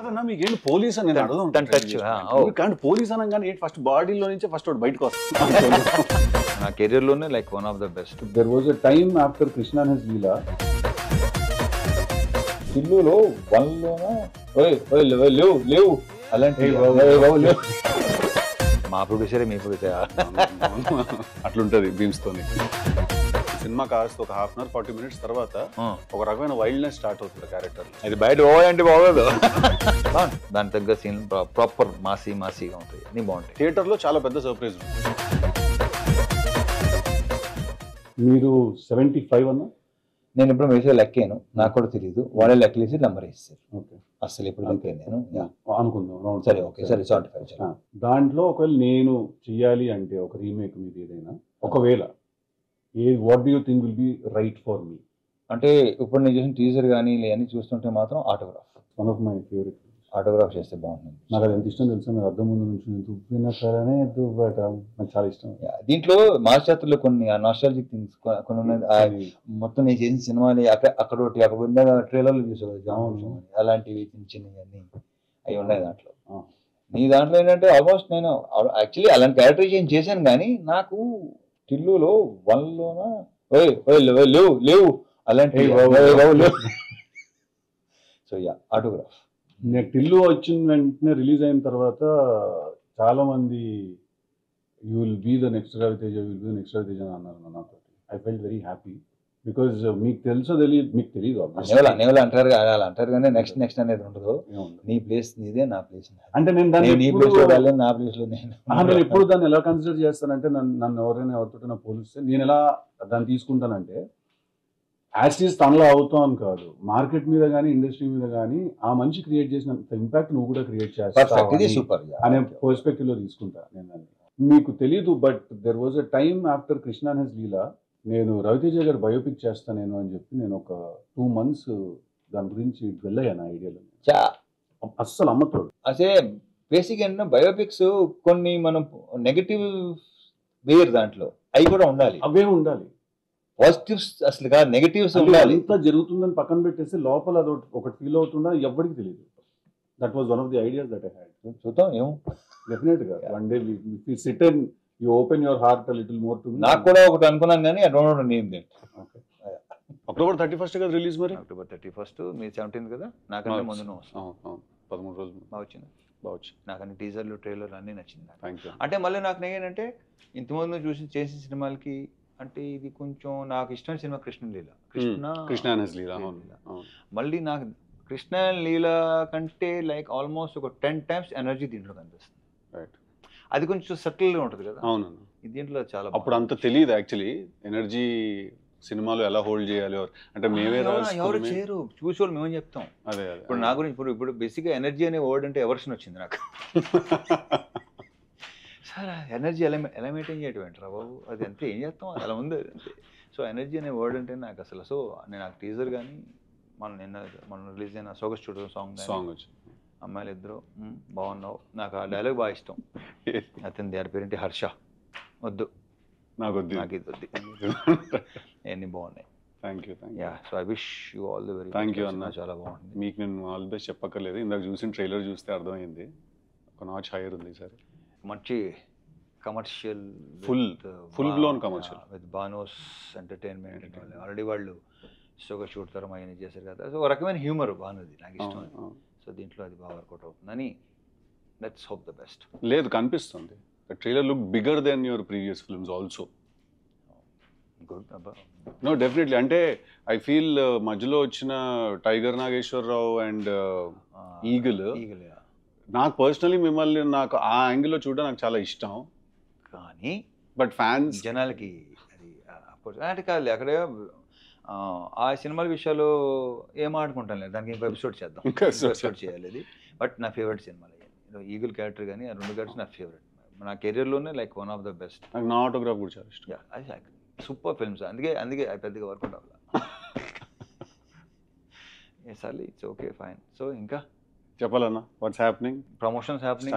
కాదన్నా మీకేంటి పోలీస్ అని నేను అడగను కానీ పోలీస్ అనగానే ఏంటి ఫస్ట్ బాడీలో నుంచే ఫస్ట్ ఒకటి బయటకు వస్తుంది నా కెరీర్లోనే like one of the best. There was a time after Krishna and his Leela టిల్లులో వన్లోన లేవు అలాంటి మా ప్రొడ్యూసరే మీ ప్రొడ్యూసర్ అట్లుంటది బీమ్స్తోని. సినిమా కాస్త ఒక హాఫ్ అన్ అవర్ 40 minutes తర్వాత ఒక రకమైన వైల్డ్నెస్ స్టార్ట్ అవుతుంది క్యారెక్టర్. అది బయట పోవాలంటే బాగోదు. దాని తగ్గ సీన్ ప్రాపర్ మాసీగా ఉంటాయి, అన్ని బాగుంటాయి. థియేటర్లో చాలా పెద్ద సర్ప్రైజ్. మీరు 75 అన్నా? నేను ఇప్పుడు వేసే లెక్కాను, నాకు కూడా తెలియదు. వాళ్ళే లెక్కలేసి నెంబర్ వేస్తారు. ఓకే, అసలు ఇప్పుడు లెక్కాను నేను అనుకుందాం. సరే ఓకే సరే 75. దాంట్లో ఒకవేళ నేను చెయ్యాలి అంటే ఒక రీమేక్ మీద ఏదైనా, ఒకవేళ what do you think will be right for me? అంటే ఇప్పుడు నేను చేసిన టీజర్ కానీ ఇవన్నీ చూస్తుంటే మాత్రం autograph one of my favourite. Autograph చేస్తే బాగుంటుంది. నాకు అది ఎంత ఇష్టం తెలుసా, మీరు అద్దం ముందు నుంచి దువ్వినా సరే దువ్వట నాకు చాలా ఇష్టం. దీంట్లో మాస్టర్లో కొన్ని నాస్టాలజిక్ థింగ్స్ కొన్ని ఉన్నాయి. మొత్తం నేను చేసిన సినిమాని అక్కడ ట్రైలర్లు చూసాను, అలాంటివి చిన్నవన్నీ అవి ఉన్నాయి దాంట్లో. నీ దాంట్లో ఏంటంటే ఆల్మోస్ట్ నేను యాక్చువల్లీ అలాంటి క్యారెక్టరైజేషన్ చేశాను, కానీ నాకు టిల్లులో వన్లోన లేవు అలాంటి. So yeah autograph. నేను టిల్లు వచ్చిన వెంటనే రిలీజ్ అయిన తర్వాత చాలా మంది you will be the next Ravi Teja, will be the next Ravi Teja అని అన్నారు నాతో. I felt very happy because మీకు తెలుసో తెలియదు, మీకు తెలియదు అంటారు కానీ నెక్స్ట్ అనేది ఉండదు. నీ ప్లేస్ నీదే, నా ప్లేస్ అంటే నేను నా ప్లేస్ లో నేను ఎప్పుడు దాన్ని ఎలా కన్సిడర్ చేస్తానంటే, నన్ను ఎవరైనా ఎవరితో నా పోలిస్తే నేను ఎలా దాన్ని తీసుకుంటానంటే, యాస్టీస్ తనలో అవుతాం అని కాదు, మార్కెట్ మీద కానీ ఇండస్ట్రీ మీద కానీ ఆ మనిషి క్రియేట్ చేసిన ఇంపాక్ట్ నువ్వు కూడా క్రియేట్ చేస్తావు అనే పర్స్పెక్టివ్ లో తీసుకుంటా నేను. మీకు తెలీదు, but there was a time after Krishna and his Leela నేను రవితేజ గారు బయోపిక్ చేస్తాను నేను అని చెప్పి నేను ఒక 2 months దాని గురించి వెళ్ళాను ఐడియాలో. అస్సలు అమ్మతోడు. అదే బేసిక్ ఏంటంటే బయోపిక్స్ కొన్ని మనం నెగటివ్ వేరు దాంట్లో అవి కూడా ఉండాలి, అవే ఉండాలి. పాజిటివ్స్ అసలు కాదు, నెగటివ్స్ ఉండాలి. ఎంత జరుగుతుందని పక్కన పెట్టేసి లోపల అది ఒకటి ఫీల్ అవుతుందా ఎవరికి తెలియదు. That was one of the ideas that I had. చూద్దాం ఏమో, డెఫినెట్ గా one day we sit and you open your heart a little more to me. నాకు కూడా ఒకటి అనుకున్నాను కానీ I don't no name that. Okay, October 31st కదా release. మరి అక్టోబర్ 31st, మీ 17th కదా, నాకన్నా ముందునే వస్తుంది. 13 రోజులు బాగా వచ్చింది. నాకు అన్ని టీజర్లు ట్రైలర్లు అన్నీ నచ్చింది. you. అంటే మళ్ళీ నాకు ఏంటంటే ఇంతకుముందు చేసిన సినిమాలకి అంటే ఇది కొంచెం నాకు ఇష్టమైన సినిమా కృష్ణ అండ్ లీలా. మళ్ళీ నాకు కృష్ణ అండ్ లీలా కంటే లైక్ ఆల్మోస్ట్ ఒక 10 times ఎనర్జీ దీంట్లో కనిపిస్తుంది. అది కొంచెం సటిల్గా ఉంటుంది కదా. అవును, దీంట్లో చాలా. అప్పుడు అంత తెలియదు యాక్చువల్లీ ఎనర్జీ సినిమాలో ఎలా హోల్డ్ చేయాలి అంటే మేమే ఎవరు చేయరు, చూసేవాళ్ళు మేమేం చెప్తాం. అదే ఇప్పుడు నా గురించి ఇప్పుడు బేసిక్గా ఎనర్జీ అనే వర్డ్ అంటే ఎవర్షన్ వచ్చింది నాకు. సార్ ఎనర్జీ ఎలా మెయింటైన్ చేయటం ఏంటరా బాబు, అది అంతే, ఏం చేస్తాం, అలా ఉంది అంతే. సో ఎనర్జీ అనే వర్డ్ అంటే నాకు అసలు. సో నేను నాకు టీజర్ కానీ మనం రిలీజ్ అయిన సోగ స్టూడియో సాంగ్ వచ్చింది, అమ్మాయిలు ఇద్దరు బాగున్నావు, నాకు ఆ డైలాగ్ బాగా ఇష్టం. అతని దాని పేరేంటి, హర్ష. వద్దు నాకు వద్దు, నాకు ఇది వద్దు, అన్నీ బాగున్నాయి. Thank you. So I wish you all the very. Thank you అన్న, చాలా బాగుంది. మీకు నేను ఆల్ బెస్ట్ చెప్పక్కర్లేదు, ఇందాక చూసిన ట్రైలర్ చూస్తే అర్థమైంది, ఒక నాచ్ హైయర్ ఉంది సార్. మంచి commercial, full blown commercial with bonus entertainment. Already వాళ్ళు షోగా షూట్ తరం అవన్నీ చేశారు కదా. సో ఒక రకమైన హ్యూమర్ బాగున్నది, నాకు ఇష్టం. సో దీంట్లో అది బాగా వర్కౌట్ అవుతుందని లెట్స్ హోప్ ద బెస్ట్. లేదు, కనిపిస్తుంది. The trailer looked bigger than your previous films also. Good. No, definitely. అంటే I feel మధ్యలో వచ్చిన టైగర్ నాగేశ్వరరావు అండ్ ఈగల్ నాకు పర్సనలీ మిమ్మల్ని నాకు ఆ యాంగిల్లో చూడడం నాకు చాలా ఇష్టం. కానీ బట్ ఫ్యాన్స్ జనాలకి అది అంటే కాదు, అక్కడే ఆ సినిమాల విషయాలు ఏం ఆడుకుంటాం లేదు, దానికి ఇంకో ఎపిసోడ్ చేద్దాం, ఎపిసోడ్ చేయాలి అది. బట్ నా ఫేవరెట్ సినిమాలు ఈగల్ క్యారెక్టర్ కానీ ఆ 2 క్యారెక్టర్స్ నా ఫేవరెట్. నా కెరీర్లోనే like one of the best. నాకు నా ఆటోగ్రాఫ్ కూడా చాలా ఇష్టం. అది సూపర్ ఫిల్మ్స్, అందుకే పెద్దగా వర్కౌట్ అవ్వాలి. సార్లీ ఇట్స్ ఓకే ఫైన్. సో ఇంకా చెప్పాలన్నా, what's happening? Promotions happening.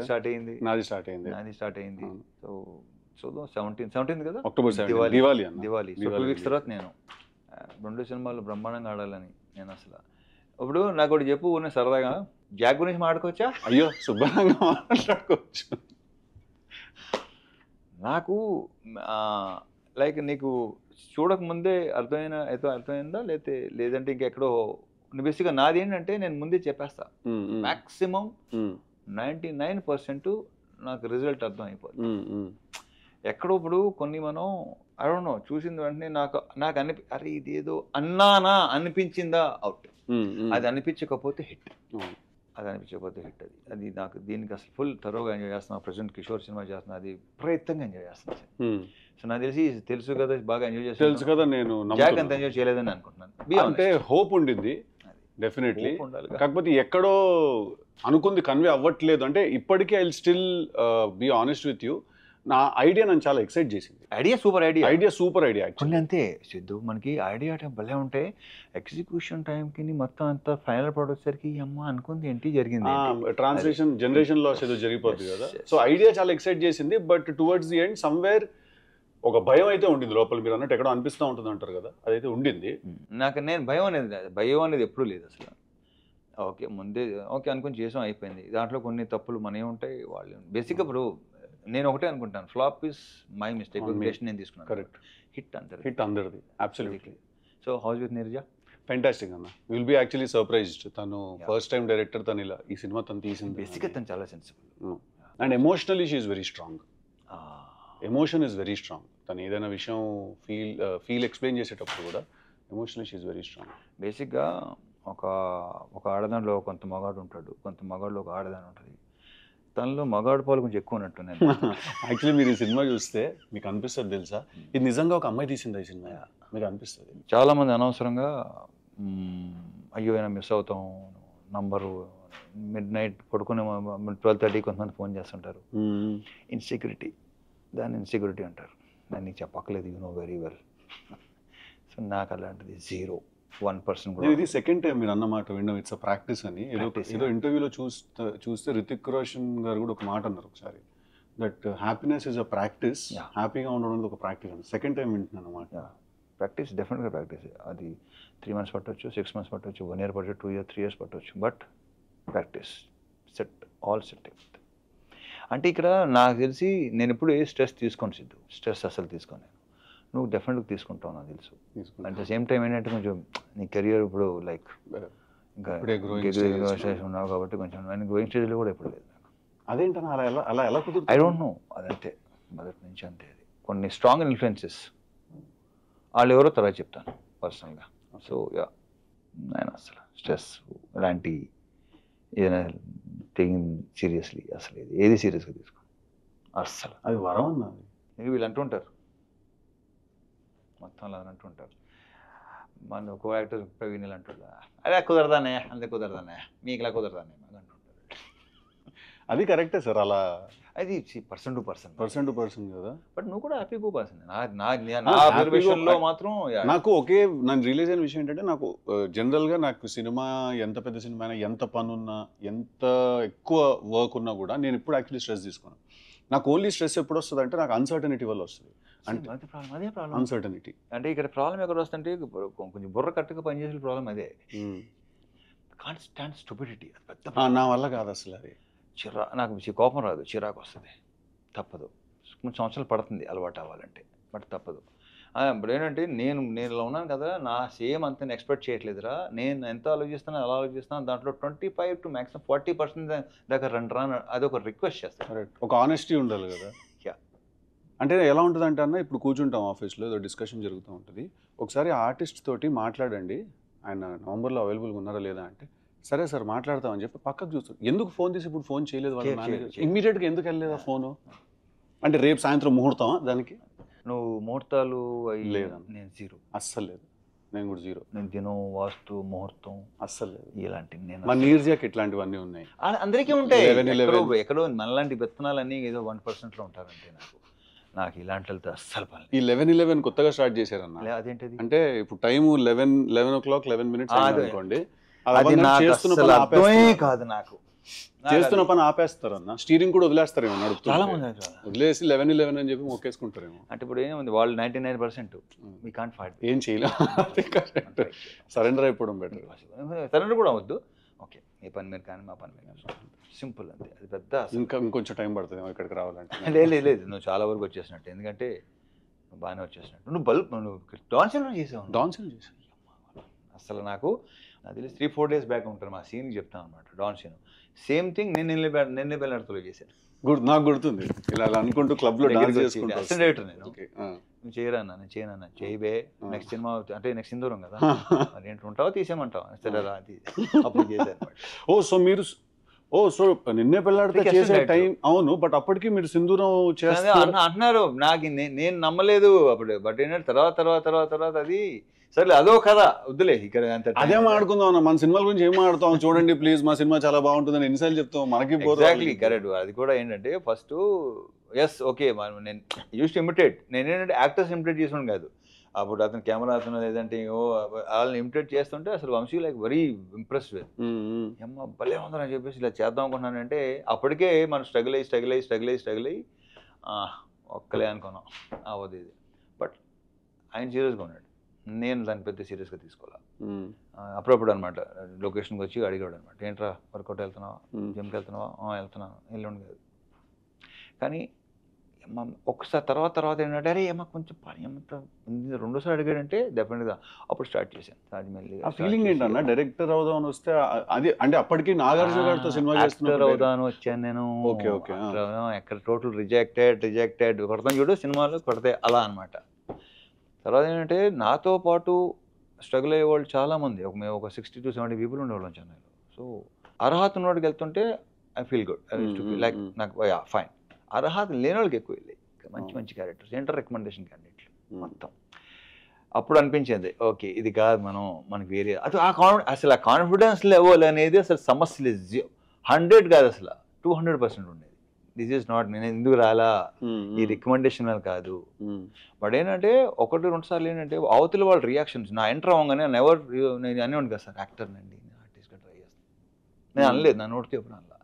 Start అయింది. నాది స్టార్ట్ అయింది. సో చూద్దాం. 17th కదా, అక్టోబర్ 17, దివాళీ. సో 2 weeks తర్వాత నేను 2 సినిమాలు బ్రహ్మాండంగా ఆడాలని నేను అసలు. ఇప్పుడు నాకు ఒకటి చెప్పు, సరదాగా జాక్ గురించి మాట్లాడుకోవచ్చా? అయ్యో శుభ్రంగా మాట్లాడుకోవచ్చు. నాకు లైక్ నీకు చూడకముందే అర్థమైందా లేదంటే ఇంకెక్కడో బేసిక్గా నాది ఏంటంటే నేను ముందే చెప్పేస్తా. మ్యాక్సిమం 99% నాకు రిజల్ట్ అర్థం అయిపోతుంది. ఎక్కడో ఇప్పుడు కొన్ని మనం ఐ డోంట్ నో చూసిన వెంటనే నాకు అరే ఇదేదో అన్నానా అనిపించిందా అవుట్, అది అనిపించకపోతే హిట్, అది నాకు దీనికి అసలు ఫుల్ థరోగా ఎంజాయ్ చేస్తున్నా. ప్రజెంట్ కిషోర్ సినిమా చేస్తున్నా, అది ప్రయత్నంగా ఎంజాయ్ చేస్తున్నాను. సో నాకు తెలుసు కదా బాగా ఎంజాయ్ చేస్తాను. తెలుసు కదా, నేను జాక్ అంత ఎంజాయ్ చేయలేదని అనుకుంటున్నాను. అంటే హోప్ ఉండింది డెఫినెట్లీ, కాకపోతే ఎక్కడో అనుకుంది కన్వే అవ్వట్లేదు. అంటే ఇప్పటికీ I will still be honest with you, నా ఐడియా నన్ను చాలా ఎక్సైట్ చేసింది. Idea super idea actually. అంతే సిద్ధు, మనకి ఐడియా టైం భలే ఉంటే ఎగ్జిక్యూషన్ టైంకి మొత్తం అంతా ఫైనల్ ప్రోడక్ట్ సరికి అమ్మ అనుకుంది ఏంటి జరిగింది, ట్రాన్స్లేషన్ జనరేషన్ లాస్ ఏదో జరిగిపోతుంది కదా. సో ఐడియా చాలా ఎక్సైట్ చేసింది, but towards the end somewhere ఒక భయం అయితే ఉండింది లోపల. మీరు అన్నట్టు ఎక్కడో అనిపిస్తూ ఉంటుంది అంటారు కదా, అదైతే ఉండింది నాకు. నేను భయం అనేది ఎప్పుడూ లేదు అసలు. ముందే అనుకుని చేసాం అయిపోయింది. దాంట్లో కొన్ని తప్పులు మనమే ఉంటాయి, వాళ్ళు బేసిక్గా. ఇప్పుడు నేను ఒకటే అనుకుంటాను, ఫ్లాప్ ఇస్ మై మిస్టేక్, నేను తీసుకున్నాను. కరెక్ట్. హిట్ అందరిది absolutely. So how's with Neeraja fantastic అన్న. Will be actually surprised. తను ఫస్ట్ టైం డైరెక్టర్, తను ఇలా ఈ సినిమా తను తీసింది. బేసిక్గా తను చాలా sensible and emotionally she is very strong. Emotion is very strong. తను ఏదైనా విషయం ఫీల్ ఎక్స్ప్లెయిన్ చేసేటప్పుడు కూడా emotionally she is very strong. బేసిక్గా ఒక ఆడదానిలో కొంత మగాడు ఉంటాడు, కొంత మగాడులో ఒక ఆడదాని ఉంటుంది. తనలో మగాడు పాలు కొంచెం ఎక్కువ ఉన్నట్టు. యాక్చువల్లీ మీరు ఈ సినిమా చూస్తే మీకు అనిపిస్తుంది తెలుసా, ఇది నిజంగా ఒక అమ్మాయి తీసిందా ఈ సినిమా, మీకు అనిపిస్తుంది. చాలామంది అనవసరంగా అయ్యో అయినా మిస్ అవుతాం నంబరు, మిడ్ నైట్ పడుకునే 12:30 కొంతమంది ఫోన్ చేస్తుంటారు. ఇన్సెక్యూరిటీ, దాన్ని ఇన్సెక్యూరిటీ అంటారు. నేను నీకు చెప్పక్కలేదు, you know very well. So నాకు అలాంటిది 0-1% కూడా. ఇది సెకండ్ టైం మీరు అన్నమాట విన్నాం, ఇట్స్ అ ప్రాక్టీస్ అని. ఏదో ఇంటర్వ్యూలో చూస్తే రితిక్ రోషన్ గారు కూడా ఒక మాట అన్నారు ఒకసారి, that happiness is a practice, హ్యాపీగా ఉండడం ఒక ప్రాక్టీస్ అని. సెకండ్ టైం వింటున్నాను అన్నమాట. ప్రాక్టీస్ డెఫినెట్గా ప్రాక్టీస్. అది 3 months పట్టవచ్చు, 6 months పట్టవచ్చు, 1 year పట్టవచ్చు, 2 years 3 years పట్టవచ్చు, బట్ ప్రాక్టీస్ ఆల్ సెట్. అంటే ఇక్కడ నాకు తెలిసి నేను ఎప్పుడు ఏ స్ట్రెస్ తీసుకోను సిద్ధు, స్ట్రెస్ అసలు తీసుకోను నేను. నువ్వు డెఫినెట్గా తీసుకుంటావు నాకు తెలుసు. అట్ ద సేమ్ టైం ఏంటంటే కొంచెం నీ కెరియర్ ఇప్పుడు లైక్ ఇంకా ఉన్నావు కాబట్టి కొంచెం నేను గ్రోయింగ్ స్టేజ్లో కూడా ఎప్పుడు లేదు నాకు. అదేంటన్నా అలా ఎలా కుదురుతుంది? ఐ డోంట్ నో, అదంతే మొదటి నుంచి అంతే. అది కొన్ని స్ట్రాంగ్ ఇన్ఫ్లుయెన్సెస్ వాళ్ళు ఎవరో తర్వాత చెప్తాను పర్సనల్గా. సో నేను అసలు స్ట్రెస్ ఇలాంటి ఏదైనా టేకింగ్ సీరియస్లీ అసలు ఏది సీరియస్గా తీసుకో అస్సలు. అది వరం అన్నది. వీళ్ళు అంటుంటారు మొత్తం అలా అంటుంటారు. మన కో యాక్టర్ ప్రవీణ్ ఇలా అంటుంటా, అదే కుదరదానే అంతే కుదరదానే మీకు ఇలా కుదరదానే అని అంటుంటారు. అది కరెక్టే సార్, అలా అది పర్సన్ టు పర్సన్ కదా. బట్ నువ్వు కూడా హ్యాపీ గో పర్సన్. నా మాత్రం నాకు నన్ను రిలీజ్ అయిన విషయం ఏంటంటే, నాకు జనరల్గా నాకు సినిమా ఎంత పెద్ద సినిమా అయినా, ఎంత పని ఉన్నా, ఎంత ఎక్కువ వర్క్ ఉన్నా కూడా నేను ఇప్పుడు యాక్చువల్లీ స్ట్రెస్ తీసుకున్నాను. నాకు ఓన్లీ స్ట్రెస్ ఎప్పుడు వస్తుంది అంటే నాకు అన్సర్టనిటీ వల్ల వస్తుంది. అదే ప్రాబ్లం, అన్సర్టనిటీ. అంటే ఇక్కడ ప్రాబ్లం ఎక్కడ వస్తుంటే కొంచెం బుర్ర కట్టుగా పనిచేసే ప్రాబ్లం అదే. కాన్స్టాంట్ స్టూపిడిటీ, అది పెద్ద నా వల్ల కాదు అసలు. అది నాకు కోపం రాదు, చిరాకు వస్తుంది, తప్పదు. కొన్ని సంవత్సరాలు పడుతుంది అలవాటు అవ్వాలంటే, బట్ తప్పదు. ఇప్పుడు ఏంటంటే నేను ఇలా ఉన్నాను కదా, నా సేమ్ అంత ఎక్స్పెక్ట్ చేయట్లేదురా, నేను ఎంత ఆలోచిస్తాను అలా ఆలోచిస్తాను, దాంట్లో 25 to maximum 40% దాకా రాను, అదొక రిక్వెస్ట్ చేస్తాను. ఒక ఆనెస్టీ ఉండాలి కదా. అంటే ఎలా ఉంటుంది అంటే అన్న, ఇప్పుడు కూర్చుంటాం ఆఫీస్లో, ఏదో డిస్కషన్ జరుగుతూ ఉంటుంది, ఒకసారి ఆర్టిస్ట్ తోటి మాట్లాడండి, ఆయన నవంబర్లో అవైలబుల్గా ఉన్నారా లేదా అంటే, సరే సార్ మాట్లాడతామని చెప్పి పక్కకు చూస్తాడు. ఎందుకు ఫోన్ తీసి ఇప్పుడు ఫోన్ చేయలేదు వాళ్ళ మేనేజర్, ఇమ్మీడియట్గా ఎందుకు వెళ్ళలేదా ఫోను అంటే, రేపు సాయంత్రం ముహూర్తం దానికి నువ్వు ముహూర్తాలు లేదా? నేను 0 అస్సలు లేదు. నేను కూడా 0. నేను దినం వాస్తు ముహూర్తం అస్సలు లేదు. ఇలాంటివి నేను మా నీర్జాకి ఇట్లాంటివన్నీ ఉన్నాయి, అందరికీ ఉంటాయి. ఎక్కడో మనలాంటి విత్తనాలన్నీ ఏదో 1%లో ఉంటారంటే నాకు ఇలాంటి అస్సలు పని. ఈ 11 కొత్తగా స్టార్ట్ చేశారన్న. అదేంటది అంటే ఇప్పుడు టైం 11 o'clock 11 minutes అనుకోండి, కాదు నాకు చేస్తున్న పని ఆపేస్తారన్న, స్టీరింగ్ కూడా వదిలేస్తారేమో, చాలా మంది వదిలేసి 11 అని చెప్పి మొక్కేసుకుంటారేమో. అంటే ఇప్పుడు ఏముంది, వాళ్ళు 99% వీ కాంట్ ఫైట్, ఏం చేయలేం, సరెండర్ అయిపోవడం బెటర్. సరెండర్ కూడా అవద్దు, ఓకే ఏ పని మీరు కానీ మా పని మీరు కానీ సింపుల్ అంతే. అది పెద్ద ఇంకొంచెం టైం పడుతుంది ఇక్కడికి రావాలంటే. లేదు నువ్వు చాలా వరకు వచ్చేసినట్టు, ఎందుకంటే నువ్వు బాగానే వచ్చేసినట్టు. నువ్వు డాన్సీలో చేసావు. డాన్సీలో చేసావు అసలు నాకు అది 3-4 days బ్యాక్ ఉంటాను మా సీన్కి చెప్తాను అనమాట. డాన్సీను సేమ్ థింగ్ నేను నిన్నే బెల్లడితో చేశాను. నాకు గుర్తుంది ఇలా అనుకుంటూ క్లబ్ లో డాన్స్ చేసుకుంటూ అసిస్టెంట్ డైరెక్టర్ నేను. నువ్వు చేయరన్నా, నేను చేయనన్నా, చేయబే నెక్స్ట్ సినిమా అంటే నెక్స్ట్ సింధూరం కదా మరి ఏంటి ఉంటావో తీసేయమంటావా సరే రా అది అప్పుడు చేశాను. సో నిన్నే పెళ్ళాడితే చేసే టైం అవును, బట్ అప్పటికి మీరు సింధూరం అంటున్నారు. నాకు నేను నమ్మలేదు అప్పుడు, బట్ ఏంటంటే తర్వాత అది సరే అదో కదా వద్దులే ఇక్కడ అదే మాట్లాడుకుందాం. మన సినిమాల గురించి ఏం మాట్లాడతాం చూడండి ప్లీజ్, మా సినిమా చాలా బాగుంటుందని ఎన్నిసార్లు చెప్తాం మనకి. Exactly correct. అది కూడా ఏంటంటే ఫస్ట్ ఎస్ ఓకే నేను యూస్ టు ఇమిటేట్. నేను ఏంటంటే యాక్టర్స్ ఇమిటేట్ చేసాను కాదు. అప్పుడు అతను కెమెరా అతను లేదంటే వాళ్ళని ఇమిటేట్ చేస్తుంటే అసలు Vamshi like very impressed with అమ్మ భలే ఉందని చెప్పేసి ఇలా చేద్దాం అనుకున్నానంటే అప్పటికే మనం స్ట్రగుల్ అయ్యి ఒక్కలే అనుకున్నాం అవ్వదు ఇది. బట్ ఆయన సీరియస్గా ఉన్నాడు, నేను దాన్ని పెద్ద సీరియస్గా తీసుకోవాలి. అప్పుడప్పుడు అనమాట లొకేషన్కి వచ్చి అడిగాడు అనమాట, ఏంట్రా వర్కౌట్ వెళ్తున్నావా, జిమ్కి వెళ్తున్నావా, వెళ్తున్నాను ఎల్లుండి కాదు. కానీ ఒకసారి తర్వాత ఏంటంటే అరే ఏమో కొంచెం పని ఏమంతా రెండోసారి అడిగాడంటే డెఫినెట్గా అప్పుడు స్టార్ట్ చేశాను. అది ఫీలింగ్ ఏంటన్నా డైరెక్టర్ అవుదామని వస్తే అది అంటే అప్పటికి నాగార్జున గారితో సినిమా యాక్టర్ అవుదామని వచ్చాను నేను. ఎక్కడ టోటల్ రిజెక్టెడ్ కొడతాను చూడు సినిమాలు కొడితే అలా అనమాట. తర్వాత ఏంటంటే నాతో పాటు స్ట్రగుల్ అయ్యే వాళ్ళు చాలామంది, మేము ఒక 60 to 70 people ఉండేవాళ్ళం చెన్నైలో. సో అర్హత ఉన్నోడికి వెళ్తుంటే ఐ ఫీల్ గుడ్, లైక్ నాకు ఫైన్. అర్హత లేని వాళ్ళకి ఎక్కువ వెళ్ళాయి మంచి క్యారెక్టర్స్, ఏంటర్ రికమెండేషన్ క్యాండిడేట్లు మొత్తం. అప్పుడు అనిపించింది ఓకే ఇది కాదు మనకి వేరే అది అసలు ఆ కాన్ఫిడెన్స్ లెవెల్ అనేది అసలు సమస్య లేదు. 100 కాదు అసలు 200% ఉండేది. దిస్ ఈజ్ నాట్ నేను ఎందుకు రాలా ఈ రికమెండేషన్ అని కాదు. బట్ ఏంటంటే 1-2 సార్లు ఏంటంటే అవతల వాళ్ళ రియాక్షన్స్ నా ఎంటర్ అవ్వగానే నేను అనేవాడిని కదా సార్ యాక్టర్ నండి ఆర్టిస్ట్గా ట్రై చేస్తాను, నేను అనలేదు నా నోటితో ఎప్పుడు అనలా.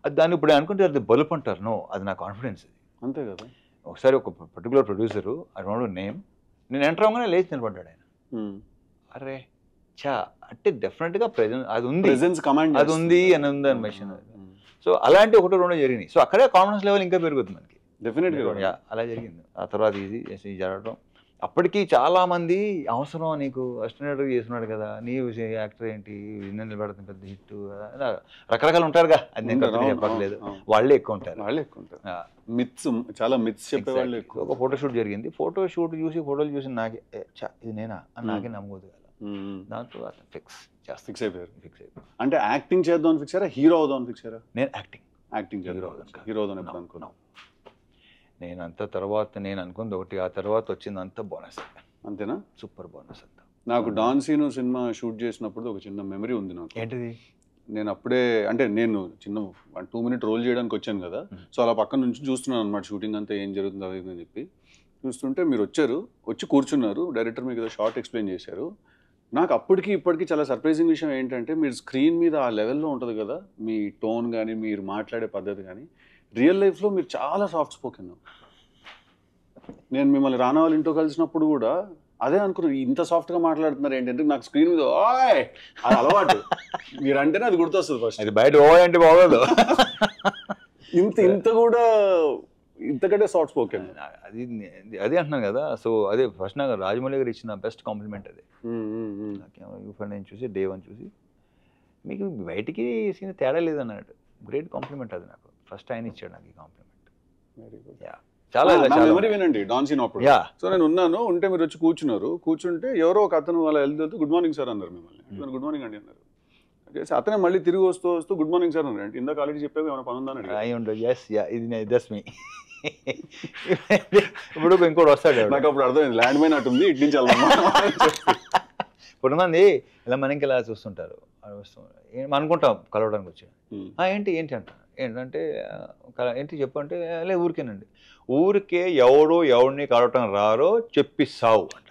అది దాన్ని ఇప్పుడు అనుకుంటే అది బలుపు అంటారు. నో, అది నా కాన్ఫిడెన్స్. అది అంతే కదా. ఒకసారి ఒక particular producer I don't no name, నేను ఎంటర్ అవ్వగానే లేచి నిలబడ్డాడు ఆయన. అరే చా అంటే డెఫినెట్గా ప్రెజెన్స్ అది ఉంది అని ఉంది అనిమేషన్. సో అలాంటి 1-2 జరిగినాయి. సో అక్కడే కాన్ఫిడెన్స్ లెవెల్ ఇంకా పెరుగుతుంది మనకి డెఫినెట్గా. అలా జరిగింది. ఆ తర్వాత ఇది జరగడం అప్పటికి చాలామంది అవసరం నీకు అసిస్టెంట్ చేస్తున్నాడు కదా నీ యాక్టర్ ఏంటి నిన్న నిలబడుతుంది పెద్ద హిట్ రకరకాలు ఉంటారుగా, అది నేను చెప్పట్లేదు, వాళ్ళే ఎక్కువ ఉంటారు. మిత్స్ చాలా మిత్స్ చెప్పేవాళ్ళు. ఒక ఫోటోషూట్ జరిగింది, ఫోటోలు చూసి నాకే ఇది నేనా అని నాకే నమ్మకూడదు కదా. దాంతో ఫిక్స్ అయిపోయారు. అంటే యాక్టింగ్ చేద్దాం ఫిక్స్ అయ్యారా, హీరో అవుదాం ఫిక్స్ అయ్యారా? నేను యాక్టింగ్ హీరో అవుదాం ఎప్పుడు అనుకున్నాను నేను. అంత తర్వాత నేను అనుకుంది ఒకటి, ఆ తర్వాత వచ్చింది అంత బోనస్. అంతేనా? సూపర్ బోనస్ అంతా. నాకు డాన్సీను సినిమా షూట్ చేసినప్పుడు ఒక చిన్న మెమరీ ఉంది నాకు. ఏంటిది? నేను అప్పుడే అంటే నేను చిన్న 1-2 minute రోల్ చేయడానికి వచ్చాను కదా. సో అలా పక్కన నుంచి చూస్తున్నాను అనమాట షూటింగ్ అంతా ఏం జరుగుతుందో అది అని చెప్పి చూస్తుంటే మీరు వచ్చి కూర్చున్నారు. డైరెక్టర్ మీకు ఏదో షార్ట్ ఎక్స్ప్లెయిన్ చేశారు. నాకు అప్పటికి ఇప్పటికీ చాలా సర్ప్రైజింగ్ విషయం ఏంటంటే మీరు స్క్రీన్ మీద ఆ లెవెల్లో ఉంటుంది కదా మీ టోన్ కానీ మీరు మాట్లాడే పద్ధతి కానీ, రియల్ లైఫ్లో మీరు చాలా సాఫ్ట్ స్పోకెన్. నేను మిమ్మల్ని రానా వాళ్ళ ఇంట్లో కలిసినప్పుడు కూడా అదే అనుకున్నాను, ఇంత సాఫ్ట్గా మాట్లాడుతున్నారు ఏంటంటే నాకు స్క్రీన్ మీద ఓయ్ అది అలవాటు, మీరు అంటేనే అది గుర్తొస్తుంది ఫస్ట్. అది బయట ఓయ్ అంటే బాగోదు. ఇంత కూడా ఇంతకంటే సాఫ్ట్ స్పోకెన్. అదే అంటున్నాను కదా. సో అదే ఫస్ట్ నాకు రాజమౌళి గారు ఇచ్చిన బెస్ట్ కాంప్లిమెంట్ అదే. నేను చూసి డే 1 చూసి మీకు బయటికి సీన్ తేడా లేదన్నాడు. గ్రేట్ కాంప్లిమెంట్ అది నాకు. ఫస్ట్ ఆయన ఇచ్చాడు నాకు ఈ కాంప్లిమెంట్. Very good. చాలా మెమరీ వినండి డాన్సీన్ అప్పుడు. సో నేను ఉంటే మీరు వచ్చి కూర్చుంటే ఎవరో ఒక అతను వాళ్ళ వెళ్తూ గుడ్ మార్నింగ్ సార్ అన్నారు మిమ్మల్ని. గుడ్ మార్నింగ్ అండి అన్నారు. అతనే మళ్ళీ తిరిగి వస్తూ గుడ్ మార్నింగ్ సార్ అన్నారు. ఇందాక ఆల్రెడీ చెప్పావు ఏమైనా పని ఉందని. ఇప్పుడు ఇంకోటి వస్తాడు. నాకు అప్పుడు అర్థమైంది ల్యాండ్ మైన్ అటుంది ఇటు నుంచి వెళ్దాం. కొంతమంది ఇలా మనకి ఇలా చూస్తుంటారు, అనుకుంటాం కలవడానికి వచ్చి ఏంటి అంట. ఏంటంటే ఏంటి చెప్పు అంటే లే ఊరికేనండి. ఊరికే ఎవడిని కలవటం రారో చెప్పిస్తావు అంట.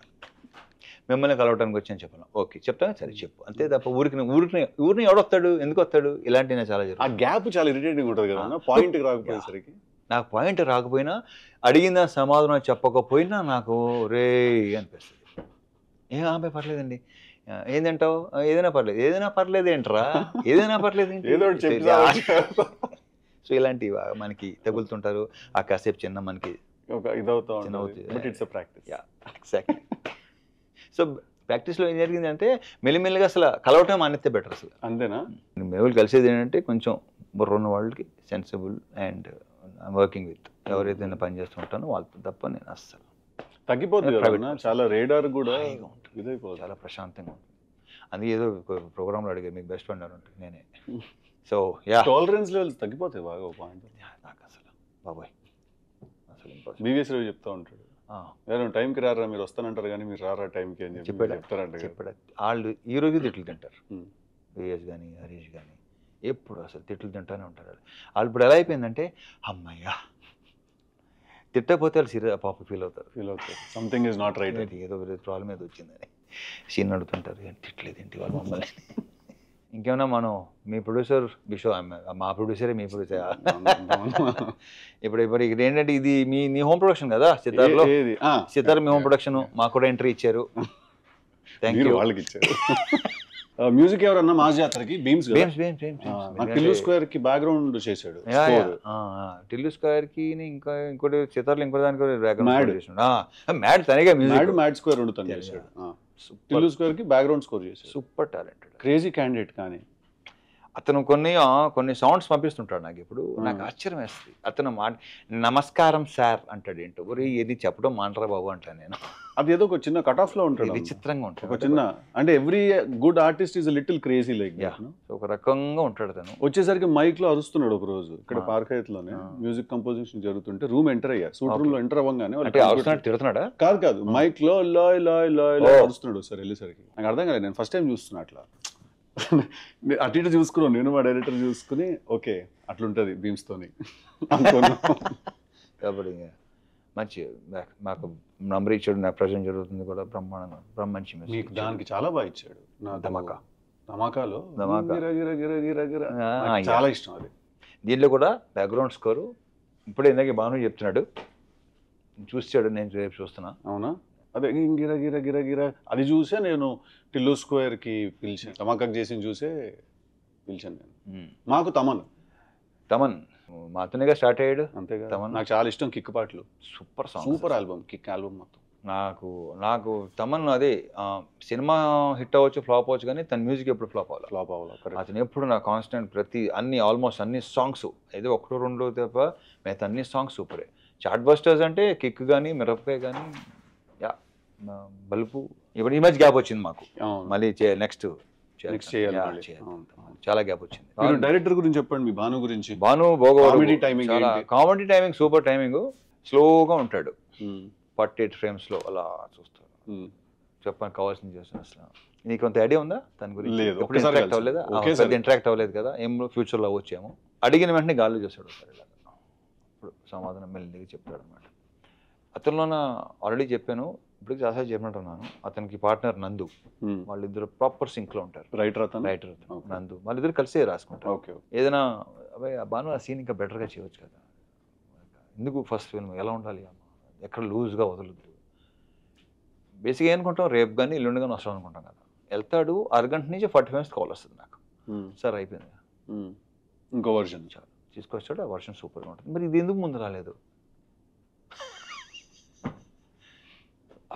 మిమ్మల్ని కలవటానికి వచ్చి అని చెప్పాను. ఓకే చెప్తాను సరే చెప్పు అంతే తప్ప ఊరిని ఎవడొస్తాడు ఎందుకు వస్తాడు ఇలాంటివి చాలా జరుగుతుంది. ఆ గ్యాప్ చాలా ఇరిటేటింగ్ ఉంటుంది కదా. పాయింట్ రాకపోయేసరికి నాకు పాయింట్ రాకపోయినా అడిగిన సమాధానం చెప్పకపోయినా నాకు రే అనిపిస్తుంది. ఏం ఆమె పర్లేదండి ఏంటంటావు ఏదైనా పర్లేదు ఏంట్రా ఏదైనా పర్లేదు ఏంటి? ఏదో ఒకటి చెప్పి సో ఇలాంటివి మనకి తగులుతుంటారు. ఆ కాసేపు చిన్న మనకి ఒక ఇదవుతా ఉంటుంది. But it's practice. Exactly. So ప్రాక్టీస్లో ఏం జరిగిందంటే మెల్లిమెల్లిగా అసలు కలవటం మానేస్తే బెటర్ అసలు. అంతేనా? మేము కలిసేది ఏంటంటే కొంచెం బుర్రున్న వాళ్ళకి సెన్సిబుల్ అండ్ వర్కింగ్ విత్ ఎవరైతే నేను పని చేస్తుంటానో వాళ్ళతో తప్ప నేను అస్సలు తగ్గిపోతుంది కదా, చాలా రేడార్ కూడా ఇదైపోతుంది, చాలా ప్రశాంతంగా ఉంటుంది. అందుకే ఏదో ప్రోగ్రాంలో అడిగారు మీకు బెస్ట్ ఫ్రెండ్ అని ఉంటుంది నేనే. సో యా టాలరెన్స్ లెవెల్స్ తగ్గిపోతాయి బాగా. పాయింట్ నాకు అసలు బాబాయ్ అసలు బీవీఎస్ రవి చెప్తా ఉంటాడు, టైంకి రారా మీరు వస్తానంటారు కానీ మీరు రారా టైంకి అని చెప్తారంట. చెప్పాడు వాళ్ళు ఈ రోజు తిట్లు తింటారు. బీవీఎస్ కానీ హరీష్ కానీ ఎప్పుడు అసలు తిట్లు తింటానే ఉంటారు. వాళ్ళు ఇప్పుడు ఎలా అయిపోయిందంటే అమ్మయ్యా తిట్టకపోతే వాళ్ళు సీరియస్ పాప ఫీల్ అవుతారు. సంథింగ్ ఇస్ నాట్ రైట్, ఏదో ప్రాబ్లం ఏదో వచ్చిందని సీన్ అడుగుతుంటారు. తిట్టలేదు ఏంటి వాళ్ళు మమ్మల్ని. ఇంకేమన్నా మనం మీ ప్రొడ్యూసర్ బిషో మా ప్రొడ్యూసరే మీ ప్రొడ్యూసర్ ఇప్పుడు ఇక్కడ ఏంటంటే ఇది మీ హోమ్ ప్రొడక్షన్ కదా సితార్లో. సితార్ మీ హోమ్ ప్రొడక్షన్ మాకు కూడా ఎంట్రీ ఇచ్చారు. Thank you. వాళ్ళకి ఇచ్చారు. మ్యూజిక్ ఎవరన్నా మా జాతరకి బీమ్స్ టిల్లు స్క్వేర్ కి బ్యాక్గ్రౌండ్ చేశాడు. టిల్లు స్క్వేర్ కి ఇంకా ఇంకోటి సితార్లో ఇంకో దానికి మ్యాడ్ తనగా మ్యూజిక్ మ్యాడ్ స్క్వేర్ రెండు చేశాడు. టిల్లు స్క్వేర్ కి బ్యాక్గ్రౌండ్ స్కోర్ చేశాడు. Super talented crazy candidate. కానీ అతను కొన్ని సౌండ్స్ పంపిస్తుంటాడు నాకు. ఇప్పుడు నాకు ఆశ్చర్యం వేస్తుంది. అతను నమస్కారం సార్ అంటాడు. ఏంటో ఒరే ఇది చెప్పడం మాంటరా బాబు అంటాను నేను. అది ఏదో ఒక చిన్న కట్ ఆఫ్ లో ఉంటుంది, విచిత్రంగా ఉంటుంది. ఒక చిన్న అంటే every good artist is little crazy like ఒక రకంగా ఉంటాడు తను. వచ్చేసరికి మైక్ లో అరుస్తున్నాడు ఒక రోజు ఇక్కడ పార్క్ లోనే మ్యూజిక్ కంపోజిషన్ జరుగుతుంటే రూమ్ ఎంటర్ అయ్యా. సూట్ రూమ్ లో ఎంటర్ అవ్వగానే తిడుతున్నాడా? కాదు మైక్ లో లాయ్ లాయ్ లాయ్ లాయ్ అరుస్తున్నాడు సార్. వెళ్ళేసరికి నాకు అర్థం కాలేదు. నేను ఫస్ట్ టైం చూస్తున్నా అట్లా. అటు ఇటు చూసుకున్నాను నేను, మా డైరెక్టర్ చూసుకుని ఓకే అట్లుంటది బీమ్స్ తోని అనుకున్నాను. కాబట్టి మంచి మాకు నంబర్ ఇచ్చాడు. నాకు ప్రజెంట్ జరుగుతుంది కూడా బ్రహ్మాండంగా మంచి మీకు దానికి చాలా బాగా ఇచ్చాడు. నా ధమాకాలో చాలా ఇష్టం అది. దీంట్లో కూడా బ్యాక్గ్రౌండ్ స్కోరు ఇప్పుడు ఇందాక భాను చెప్తున్నాడు, చూసాడు, నేను రేపు చూస్తున్నా. అవునా? అదే గిర గిర గిర గిర అది చూసే నేను టిల్లు స్క్వేర్ కి పిలిచాను. ధమాకాకు చేసి చూసే పిలిచాను నేను. మాకు తమన్ మాతోనేగా స్టార్ట్ అయ్యాడు. అంతేగా. నాకు చాలా ఇష్టం కిక్ పాటలు. సూపర్ ఆల్బమ్, కిక్ ఆల్బమ్ మొత్తం. నాకు తమన్ అదే సినిమా హిట్ అవ్వచ్చు ఫ్లాప్ అవ్వచ్చు కానీ తన మ్యూజిక్ ఎప్పుడు ఫ్లాప్ అవ్వాలి. అతను ఎప్పుడు నా కాన్స్టెంట్ ఆల్మోస్ట్ అన్ని సాంగ్స్ ఏదో ఒకటో రెండో తప్ప మిగతా అన్ని సాంగ్స్ సూపరే. చార్ట్ బస్టర్స్ అంటే కిక్ కానీ మిరపకాయ కానీ బల్బు. ఇప్పుడు ఈ మధ్య గ్యాప్ వచ్చింది మాకు, మళ్ళీ నెక్స్ట్ చాలా గ్యాప్ వచ్చింది. డైరెక్టర్ గురించి చెప్పండి, మీ భాను గురించి. Bhanu comedy timing super timing. స్లోగా ఉంటాడు, 48 frames లో అలా చూస్తాడు. చెప్పడానికి కావాల్సింది చేస్తాను. అసలు నీకు కొంత ఐడియా ఉందా తన గురించి? ఇంటరాక్ట్ అవ్వలేదు కదా, ఏం ఫ్యూచర్లో వచ్చాము. అడిగిన వెంటనే గాల్లో చేస్తాడు సార్. ఇప్పుడు సమాధానం మెల్లిగా చెప్తాడు అనమాట. అతనిలోన ఆల్రెడీ చెప్పాను, ఇప్పుడు చాలాసార్లు చెప్పినట్టున్నాను. అతనికి పార్ట్నర్ నందు, వాళ్ళిద్దరు ప్రాపర్ సింక్ లో ఉంటారు. రైటర్ నందు, వాళ్ళిద్దరు కలిసే రాసుకుంటారు. ఏదైనా అబ్బాయి బాను ఆ సీన్ ఇంకా బెటర్గా చేయవచ్చు కదా, ఎందుకు ఫస్ట్ ఫిల్మ్ ఎలా ఉండాలి, ఎక్కడ లూజ్గా వదలద్దు. బేసిక్గా ఏమనుకుంటాం, రేపు కానీ ఎల్లుండి కానీ వస్తాం అనుకుంటాం కదా. వెళ్తాడు, అరగంట నుంచి 40 minutes కాల్ వస్తుంది నాకు, సార్ అయిపోయింది ఇంకో వర్షన్ తీసుకొచ్చాడు. ఆ వర్షన్ సూపర్గా ఉంటుంది. మరి ఇది ఎందుకు ముందు రాలేదు?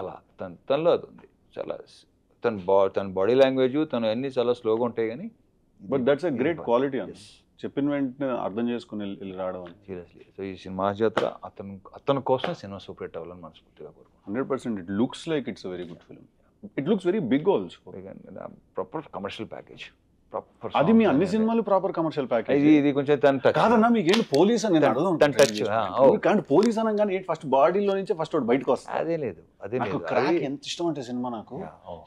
అలా తనలో అది ఉంది. చాలా తన బాడీ లాంగ్వేజ్ తను అన్ని చాలా స్లోగా ఉంటాయి కానీ but that's a great quality అని చెప్పిన వెంటనే అర్థం చేసుకుని వెళ్ళి రావడం. సీరియస్లీ. సో ఈ సినిమా జాతర అతని కోసం సినిమా సూపర్ హిట్ అవ్వాలని మనస్ఫూర్తిగా కోరుకుంటున్నాను. 100%. It looks like it's very good film. It looks very big also. Proper commercial package. అది మీ అన్ని సినిమాలు ప్రాపర్ కమర్షియల్ ప్యాకేజ్. ఇది కొంచెం తన కాదన్నా, మీకు ఏంటి పోలీస్ అని టచ్ పోలీస్ అనగానే ఫస్ట్ బాడీలో నుంచి ఫస్ట్ బయటకు వస్తుంది. అదే లేదు. క్రాక్ ఎంత ఇష్టం అంటే సినిమా నాకు.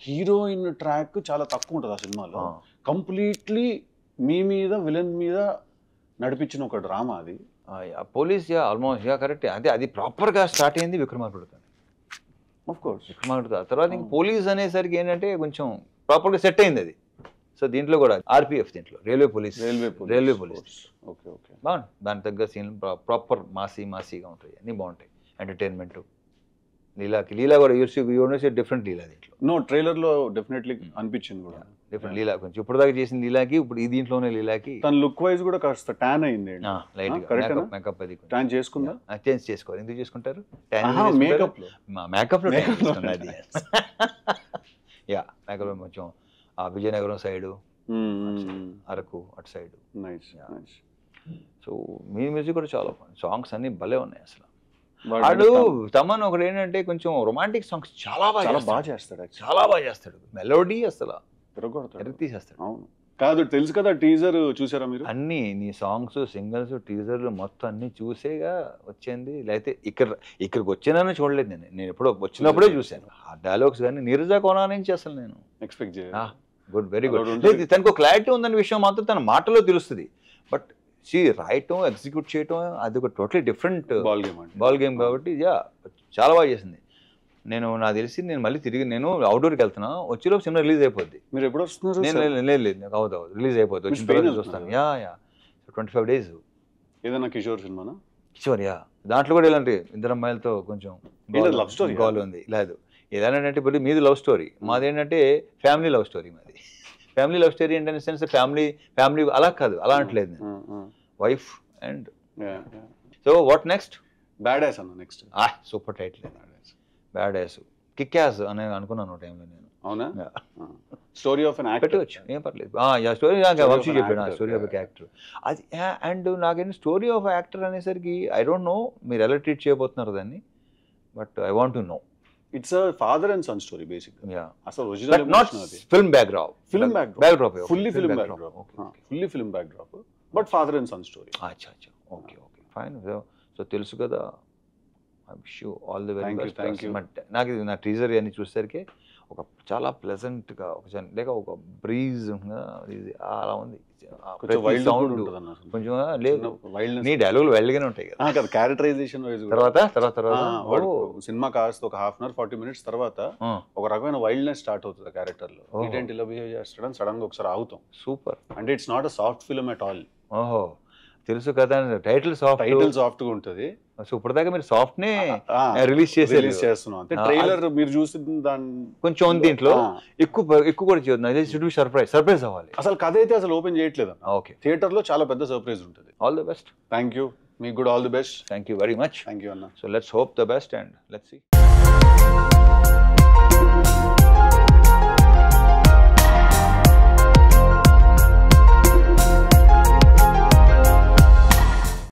హీరోయిన్ ట్రాక్ చాలా తక్కువ ఉంటుంది ఆ సినిమాలో. కంప్లీట్లీ మీ మీద విలన్ మీద నడిపించిన ఒక డ్రామా అది. Police almost correct. అంటే అది ప్రాపర్గా స్టార్ట్ అయింది విక్రమార్కుడితో. Of course విక్రమార్కుడితో. తర్వాత ఇంక పోలీస్ అనేసరికి ఏంటంటే కొంచెం ప్రాపర్గా సెట్ అయింది అది. సో దీంట్లో కూడా ఆర్పిఎఫ్, దీంట్లో రైల్వే పోలీస్ బాగుంది. దాని తగ్గ సీన్లు ప్రాపర్ మాసీగా ఉంటాయి, అన్నీ బాగుంటాయి. ఎంటర్టైన్మెంట్ లీలా కూడా యూనివర్స్ డిఫరెంట్ లీలా దీంట్లో నో ట్రైలర్ లో డెఫినెట్లీ అనిపించింది కూడా డిఫరెంట్ లీలా కొంచెం ఇప్పుడు దాకా చేసిన లీలాకి ఇప్పుడు ఈ దీంట్లోనే లీలాకి తన లుక్ వైజ్ కూడా కాస్త ట్యాన్ అయింది లైట్ కరెక్టా? మేకప్ అది ట్యాన్ చేసుకుందా చేంజ్ చేసుకోవాలి ఎందుకు చేసుకుంటారు మేకప్ లో మేకప్ లో అది యా మేకప్ లో కొంచెం ఆ విజయనగరం సైడ్ అరకు అటు సైడ్ నైస్ నైస్ సో మీ మ్యూజిక్ కూడా చాలా సాంగ్స్ అన్ని భలే ఉన్నాయి అసలు వాడు తమన్ ఒకటి ఏంటంటే కొంచెం రొమాంటిక్ సాంగ్స్ చాలా బాగా చేస్తాడు చాలా బాగా చేస్తాడు మెలోడీ అసలు తీసేస్తాడు అవును కాదు తెలుసు కదా టీజర్ చూసారా మీరు అన్ని నీ సాంగ్స్ సింగిల్స్ టీజర్లు మొత్తం అన్ని చూసేగా వచ్చింది లేకపోతే ఇక్కడికి వచ్చానని చూడలేదు నేను ఎప్పుడో వచ్చినప్పుడే చూశాను ఆ డైలాగ్స్ కానీ నీరజా కోనా నుంచి అసలు నేను ఎక్స్పెక్ట్ గుడ్ వెరీ గుడ్ తనకు క్లారిటీ ఉందన్న విషయం మాత్రం తన మాటలో తెలుస్తుంది బట్ రాయటం ఎగ్జిక్యూట్ చేయటం అది ఒక టోటలీ డిఫరెంట్ బాల్ గేమ్ కాబట్టి చాలా బాగా చేసింది నాకు తెలిసి నేను మళ్ళీ తిరిగి నేను అవుట్డోర్కి వెళ్తున్నా వచ్చేలోపు సినిమా రిలీజ్ అయిపోద్ది మీరు ఎప్పుడు వస్తున్నారు లేదు నాకు అవుతుంది రిలీజ్ అయిపోద్ది వచ్చిన తర్వాత చూస్తాను 25 days ఏదైనా కిషోర్ సినిమానా కిషోర్ దాంట్లో కూడా ఇలాంటి ఇద్దరు అమ్మాయిలతో కొంచెం లవ్ స్టోరీ గోల్ ఉంది లేదు ఏదంటే ఇప్పుడు మీది లవ్ స్టోరీ మాది ఏంటంటే ఫ్యామిలీ లవ్ స్టోరీ మాది ఫ్యామిలీ లవ్ స్టోరీ ఏంటంటే సెన్స్ ఫ్యామిలీ అలా కాదు అలా అంటలేదు నేను wife and so what next bad ass అన్న next super title bad ass kick ass అని అనుకున్నాను టైంలో నేను అవునా స్టోరీ ఆఫ్ అన్ యాక్టర్ పెట్టవచ్చు ఏం పర్లేదు స్టోరీ వంశీ చెప్పాడు స్టోరీ ఆఫ్ యాక్టర్ అది అండ్ నాకేంటి స్టోరీ ఆఫ్ యాక్టర్ అనేసరికి ఐ డోంట్ నో మీరు ఎలా ట్రీట్ చేయబోతున్నారు దాన్ని but I want to know it's a father and son story basic అసలు original not film backdrop fully film backdrop but father and son story అచ్చా okay fine so తెలుసు కదా I wish you all the very best నాకు నా teaser అన్ని చూసేసరికి ఒక చాలా ప్లెజెంట్గా లేక ఒక బ్రీజ్ అలా ఉంది కొంచెం లేదు నీ డైలాగులు వైల్డ్గానే ఉంటాయి కదా క్యారెక్టరైజేషన్ తర్వాత సినిమా కాస్త ఒక 1/2 hour 40 minutes తర్వాత ఒక రకమైన వైల్డ్నెస్ స్టార్ట్ అవుతుంది క్యారెక్టర్ లో ఏంటి ఇలా బిహేవ్ చేస్తాడని సడన్ గా ఒకసారి ఆగుతాం సూపర్ అంటే it's not a soft film at all ఓహో తెలుసు కదా టైటిల్ సాఫ్ట్ గా ఉంటది సో ఇప్పటిదాకా మీరు సాఫ్ట్ నే రిలీజ్ చేస్తున్నాం అంటే ట్రైలర్ మీరు చూసి దాని కొంచెం దీంట్లో ఎక్కువ కూడా చేయొద్దు సర్ప్రైజ్ అవ్వాలి అసలు కథ అయితే అసలు ఓపెన్ చేయట్లేదు ఓకే థియేటర్ లో చాలా పెద్ద సర్ప్రైజ్ ఉంటుంది all the best thank you మీకు కూడా all the best thank you very much thank you అన్న so let's hope the best and let's see